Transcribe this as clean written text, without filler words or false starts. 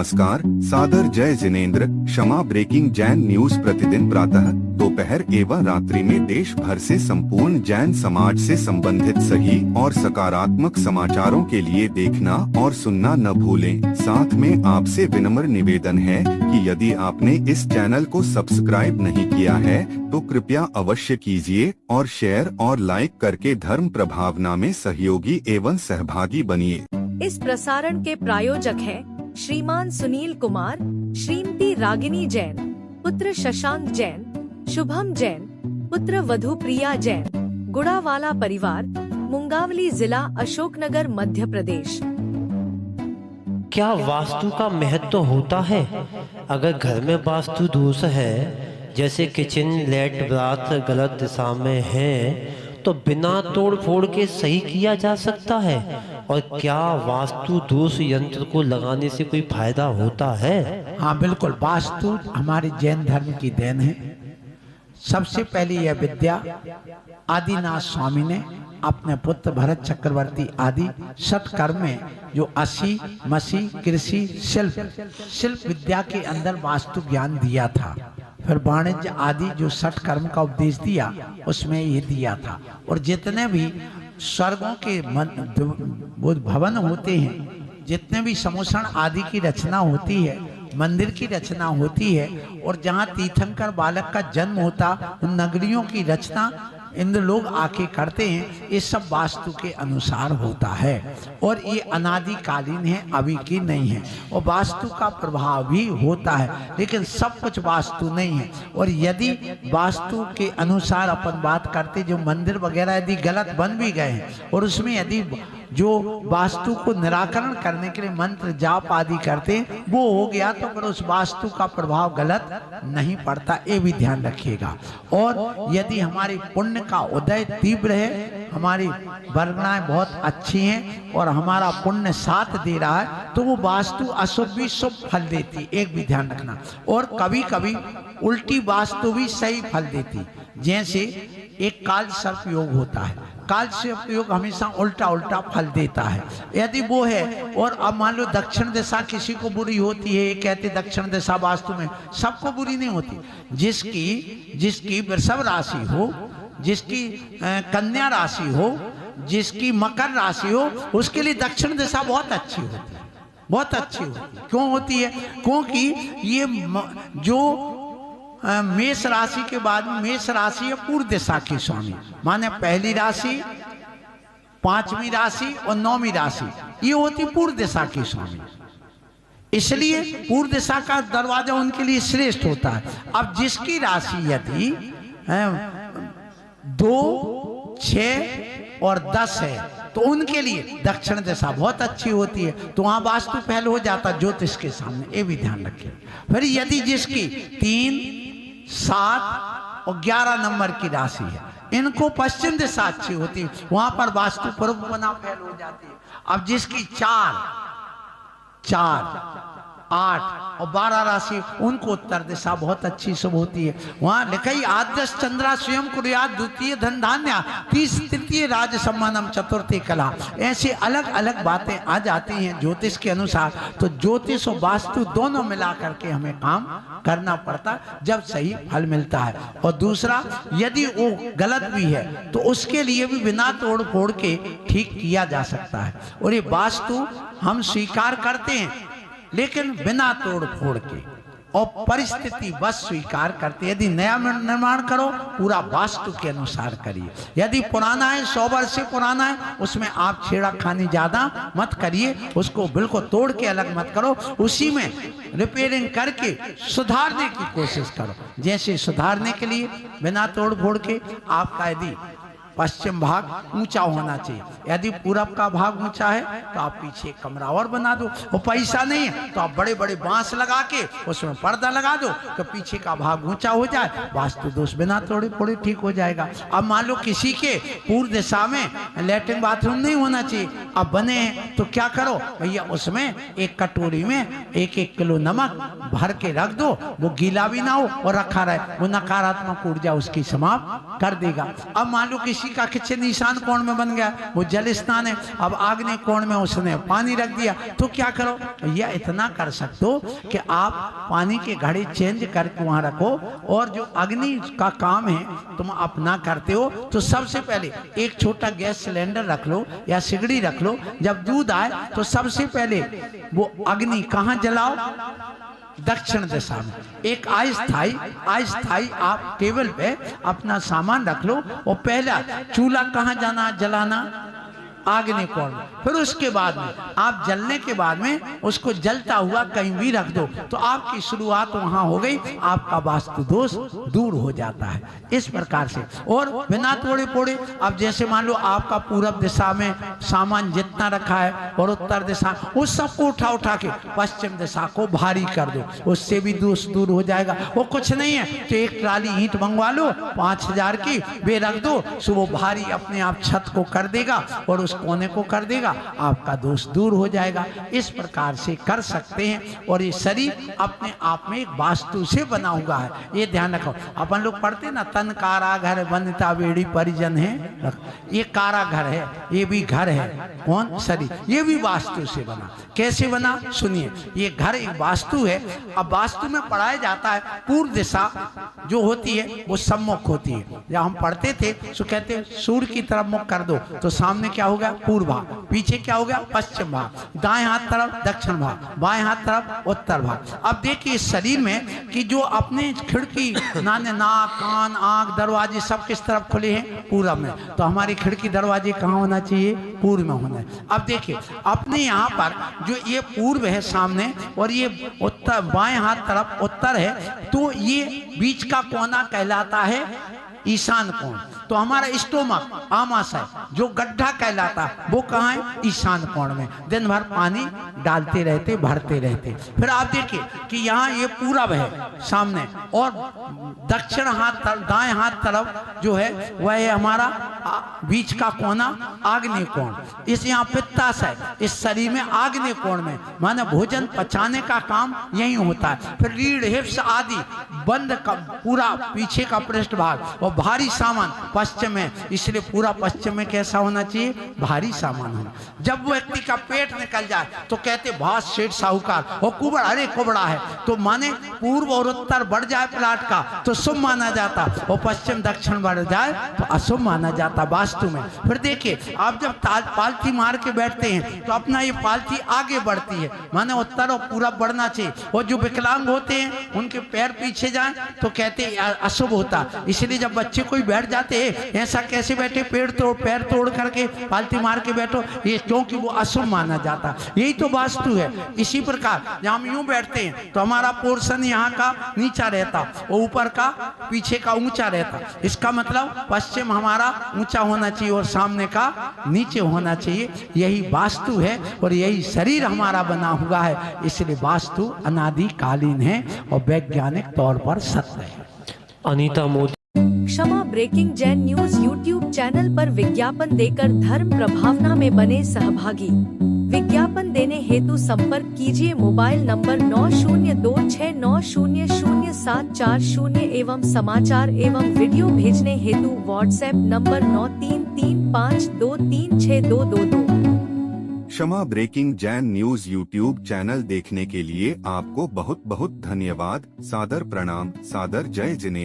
नमस्कार, सादर जय जिनेंद्र। क्षमा ब्रेकिंग जैन न्यूज प्रतिदिन प्रातः, दोपहर एवं रात्रि में देश भर से संपूर्ण जैन समाज से संबंधित सही और सकारात्मक समाचारों के लिए देखना और सुनना न भूलें। साथ में आपसे विनम्र निवेदन है कि यदि आपने इस चैनल को सब्सक्राइब नहीं किया है तो कृपया अवश्य कीजिए और शेयर और लाइक करके धर्म प्रभावना में सहयोगी एवं सहभागी बनिए। इस प्रसारण के प्रायोजक हैं श्रीमान सुनील कुमार, श्रीमती रागिनी जैन, पुत्र शशांक जैन, शुभम जैन, पुत्र वधु प्रिया जैन, गुड़ावाला परिवार, मुंगावली जिला, अशोकनगर, मध्य प्रदेश। क्या वास्तु का महत्व होता है? अगर घर में वास्तु दोष है, जैसे किचन, लेट, बाथ गलत दिशा में है, तो बिना तोड़ फोड़ के सही किया जा सकता है? और क्या वास्तु दोष यंत्र को लगाने से कोई फायदा होता है? हाँ बिल्कुल, वास्तु हमारे जैन धर्म की देन है। सबसे पहले यह विद्या आदिनाथ स्वामी ने अपने पुत्र भरत चक्रवर्ती आदि षटकर्म में जो असी, मसी, कृषि, शिल्प विद्या के अंदर वास्तु ज्ञान दिया था। फिर वाणिज्य आदि जो षटकर्म का उपदेश दिया उसमें ये दिया था। और जितने भी स्वर्गों के भवन होते हैं, जितने भी समूषण आदि की रचना होती है, मंदिर की रचना होती है, और जहाँ तीर्थंकर बालक का जन्म होता, उन नगरियों की रचना इंद्र लोग आके करते हैं। ये सब वास्तु के अनुसार होता है और ये अनादिकालीन है, अभी की नहीं है। और वास्तु का प्रभाव भी होता है, लेकिन सब कुछ वास्तु नहीं है। और यदि वास्तु के अनुसार अपन बात करते, जो मंदिर वगैरह यदि गलत बन भी गए हैं और उसमें यदि जो वास्तु को निराकरण करने के लिए मंत्र जाप आदि करते हैं, वो हो गया तो फिर उस वास्तु का प्रभाव गलत नहीं पड़ता, ये भी ध्यान रखिएगा। और यदि हमारी पुण्य का उदय तीव्र है, हमारी वर्गणाएं बहुत अच्छी हैं और हमारा पुण्य साथ दे रहा है, तो वो वास्तु अशुभ भी शुभ फल देती, एक भी ध्यान रखना। और कभी कभी उल्टी वास्तु भी सही फल देती। जैसे एक काल सर्प योग होता है, काल सर्प योग हमेशा उल्टा उल्टा फल देता है। यदि वो है, और अब मान लो दक्षिण दिशा किसी को बुरी होती है, कहते दक्षिण दिशा वास्तु में सबको बुरी नहीं होती। जिसकी वृषभ राशि हो, जिसकी कन्या राशि हो, जिसकी मकर राशि हो, उसके लिए दक्षिण दिशा बहुत अच्छी होती है, बहुत अच्छी होती है। क्यों होती है? क्योंकि ये जो मेष राशि के बाद में मेष राशि है पूर्व दिशा की स्वामी, माने पहली राशि, पांचवी राशि और नौवीं राशि, ये होती पूर्व दिशा की स्वामी। इसलिए पूर्व दिशा का दरवाजा उनके लिए श्रेष्ठ होता है। अब जिसकी राशि यदि 2, 6 और 10 है, तो उनके लिए दक्षिण दिशा बहुत अच्छी होती है, तो वहां वास्तु पहल हो जाता ज्योतिष के सामने, ये भी ध्यान रखिए। फिर यदि जिसकी 3, 7 और 11 नंबर की राशि है, इनको पश्चिम दिशा अच्छी होती है, वहां पर वास्तु पूर्व बना फैल हो जाती है। अब जिसकी 4, 8 और 12 राशि, उनको उत्तर दिशा बहुत अच्छी शुभ होती है। वहां लिखाई आद्यस चंद्रा स्वयं कुर्यात, द्वितीय धन धान्य, तृतीय राज सम्मानम, चतुर्थी कला। ऐसे अलग अलग बातें आ जाती हैं ज्योतिष के अनुसार। तो ज्योतिष और वास्तु दोनों मिला करके हमें काम करना पड़ता है, जब सही फल मिलता है। और दूसरा, यदि वो गलत भी है तो उसके लिए भी बिना तोड़ फोड़ के ठीक किया जा सकता है। और ये वास्तु हम स्वीकार करते हैं, लेकिन बिना तोड़ फोड़ के और परिस्थिति बस स्वीकार करते। यदि नया निर्माण करो, पूरा वास्तु के अनुसार करिए। यदि पुराना है, 100 वर्ष से पुराना है, उसमें आप छेड़खानी ज्यादा मत करिए, उसको बिल्कुल तोड़ के अलग मत करो, उसी में रिपेयरिंग करके सुधारने की कोशिश करो। जैसे सुधारने के लिए बिना तोड़ फोड़ के आपका यदि पश्चिम भाग ऊंचा होना चाहिए, यदि पूरब का भाग ऊंचा है तो आप पीछे कमरा और बना दो। वो पैसा नहीं है तो आप बड़े बड़े बांस लगा के उसमें पर्दा लगा दो तो पीछे का भाग ऊंचा हो जाए, वास्तु दोष बिना तोड़े फोड़े ठीक हो जाएगा। अब मान लो किसी के पूर्व दिशा में लैट्रिन बाथरूम नहीं होना चाहिए, अब बने हैं तो क्या करो भैया, उसमें एक कटोरी में 1-1 किलो नमक भर के रख दो, वो गीला भी ना हो और रखा रहे, वो नकारात्मक ऊर्जा उसकी समाप्त कर देगा। अब मान लो किसी किसी का किचन ईशान कोण में बन गया, वो जल स्नान है, अब आग्नेय कोण में उसने पानी रख दिया, तो क्या करो भैया, इतना कर सकते हो कि आप पानी के घड़े चेंज करके वहां रखो, और जो अग्नि का काम है तुम अपना करते हो, तो सबसे पहले एक छोटा गैस सिलेंडर रख लो या सिगड़ी रख लो। जब दूध आए तो सबसे पहले वो अग्नि कहाँ जलाओ, दक्षिण दिशा में। एक अस्थाई आप टेबल पे अपना सामान रख लो, और पहला चूल्हा कहाँ जाना जलाना, आग्नेय कोण में। फिर उसके बाद में आप जलने के बाद में उसको जलता हुआ कहीं भी रख दो, तो आपकी शुरुआत वहां हो गई, आपका वास्तु दोष दूर हो जाता है इस प्रकार से। और बिना तोड़े फोड़े, अब जैसे मान लो आपका पूरब दिशा में सामान जितना रखा है और उत्तर दिशा, उस सबको उठा उठा के पश्चिम दिशा को भारी कर दो, उससे भी दोष दूर हो जाएगा। वो कुछ नहीं है तो एक ट्राली ईंट मंगवा लो 5000 की, वे रख दो, सो वो भारी अपने आप छत को कर देगा और उस कोने को कर देगा, आपका दोष दूर हो जाएगा। इस प्रकार से कर सकते हैं। और ये शरीर अपने आप में एक वास्तु से बना हुआ है, ये ध्यान रखो। अपन लोग पढ़ते ना, तन काराघर बनता बेड़ी परिजन है, ये काराघर है, ये भी घर है, कौन, शरीर, ये भी वास्तु से बना। कैसे बना सुनिए, ये घर एक वास्तु है। अब वास्तु में पढ़ाया जाता है पूर्व दिशा जो होती है वो सम्मुख होती है। जब हम पढ़ते थे तो कहते सूर्य की तरफ मुख कर दो, तो सामने क्या होगा, पूर्व भाग, पीछे क्या हो गया, पश्चिम भाग, दाएं हाथ तरफ दक्षिण भाग, बाएं हाथ तरफ उत्तर भाग। अब देखिए इस शरीर में कि जो अपने खिड़की, नाक, कान, आंख, दरवाजे सब किस तरफ खुले हैं, पूरब में, तो हमारी खिड़की दरवाजे कहाँ होना चाहिए, पूर्व में होना है। अब देखिए अपने यहाँ पर जो ये पूर्व है सामने, और ये उत्तर, बाएं हाथ तरफ उत्तर है, तो ये बीच का कोना कहलाता है ईशान कोण। तो हमारा स्टोमक, आमाशय, जो गड्ढा कहलाता वो कहाँ है, ईशान कोण में। दिन भर पानी डालते रहते, भरते रहते। फिर आप देखिए कि यहाँ ये पूरब है सामने, और दक्षिण हाथ तरफ, दाएं हाथ तरफ जो है वह है हमारा बीच का कोना आग्नेय कोण। इस यहाँ पित्ताशय, इस शरीर में आग्नेय कोण में, माने भोजन पचाने का काम यही होता है। फिर रीढ़, हिप्स आदि बंद का पूरा पीछे का पृष्ठ भाग, और भारी सामान पश्चिम में, इसलिए पूरा पश्चिम में कैसा होना चाहिए, भारी सामान होना। जब वो व्यक्ति का पेट निकल जाए तो कहते बहुत सेठ साहूकार, और कुबड़, अरे कुबड़ा है, तो माने पूर्व और उत्तर बढ़ जाए प्लाट का तो शुभ माना जाता, और पश्चिम दक्षिण बढ़ जाए तो अशुभ माना जाता वास्तु में। फिर देखिए आप जब पालथी मार के बैठते हैं तो अपना ये पालथी आगे बढ़ती है, माने उत्तर और पूरब बढ़ना चाहिए। और जो विकलांग होते हैं उनके पैर पीछे जाए तो कहते अशुभ होता, इसलिए जब बच्चे कोई बैठ जाते हैं ऐसा कैसे बैठे, पैर तोड़ करके पालथी मार के बैठो, ये क्योंकि वो अशुभ माना जाता। यही तो वास्तु है। इसी प्रकार जब हम यूं बैठते हैं तो हमारा पोर्शन यहाँ का नीचा रहता और ऊपर का पीछे का ऊंचा रहता। इसका मतलब पश्चिम हमारा ऊंचा होना चाहिए और सामने का नीचे होना चाहिए। यही वास्तु है और यही शरीर हमारा बना हुआ है। इसलिए वास्तु अनादिकालीन है और वैज्ञानिक तौर पर सत्य है। Anita Modi. Kshama breaking Jain news YouTube channel पर विज्ञापन देकर धर्म प्रभावना में बने सहभागी। विज्ञापन देने हेतु संपर्क कीजिए मोबाइल नंबर 9026900740 एवं समाचार एवं वीडियो भेजने हेतु WhatsApp number 9335236222। Kshama breaking Jain news YouTube channel देखने के लिए आपको बहुत बहुत धन्यवाद। सादर प्रणाम, सादर जय जिनेंद्र।